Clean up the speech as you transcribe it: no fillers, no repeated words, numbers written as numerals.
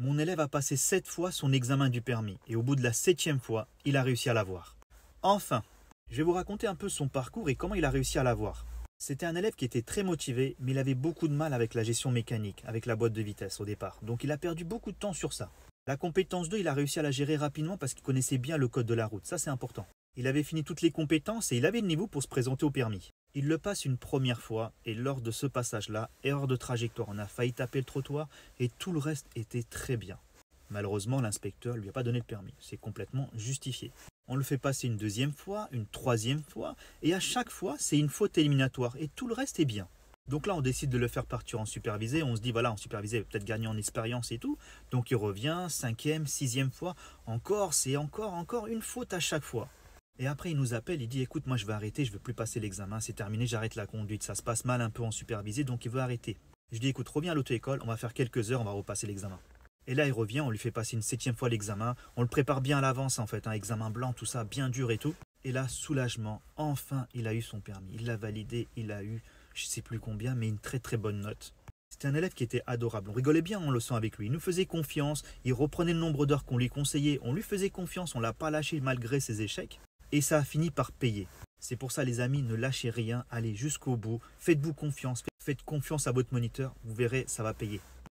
Mon élève a passé 7 fois son examen du permis et au bout de la 7e fois, il a réussi à l'avoir. Enfin, je vais vous raconter un peu son parcours et comment il a réussi à l'avoir. C'était un élève qui était très motivé, mais il avait beaucoup de mal avec la gestion mécanique, avec la boîte de vitesse au départ. Donc il a perdu beaucoup de temps sur ça. La compétence 2, il a réussi à la gérer rapidement parce qu'il connaissait bien le code de la route. Ça, c'est important. Il avait fini toutes les compétences et il avait le niveau pour se présenter au permis. Il le passe une première fois et lors de ce passage-là, erreur de trajectoire, on a failli taper le trottoir et tout le reste était très bien. Malheureusement, l'inspecteur ne lui a pas donné le permis. C'est complètement justifié. On le fait passer une deuxième fois, une troisième fois, et à chaque fois, c'est une faute éliminatoire, et tout le reste est bien. Donc là, on décide de le faire partir en supervisé, on se dit, voilà, en supervisé, il va peut-être gagner en expérience et tout. Donc il revient, cinquième, sixième fois, encore, c'est encore une faute à chaque fois. Et après, il nous appelle, il dit, écoute, moi je vais arrêter, je ne veux plus passer l'examen, c'est terminé, j'arrête la conduite, ça se passe mal un peu en supervisé, donc il veut arrêter. Je dis, écoute, reviens à l'auto-école, on va faire quelques heures, on va repasser l'examen. Et là, il revient, on lui fait passer une 7e fois l'examen. On le prépare bien à l'avance, en fait, un examen blanc, tout ça, bien dur et tout. Et là, soulagement, enfin, il a eu son permis. Il l'a validé, il a eu, je sais plus combien, mais une très très bonne note. C'était un élève qui était adorable. On rigolait bien en leçon avec lui. Il nous faisait confiance, il reprenait le nombre d'heures qu'on lui conseillait. On lui faisait confiance, on l'a pas lâché malgré ses échecs. Et ça a fini par payer. C'est pour ça, les amis, ne lâchez rien, allez jusqu'au bout. Faites-vous confiance, faites confiance à votre moniteur, vous verrez, ça va payer.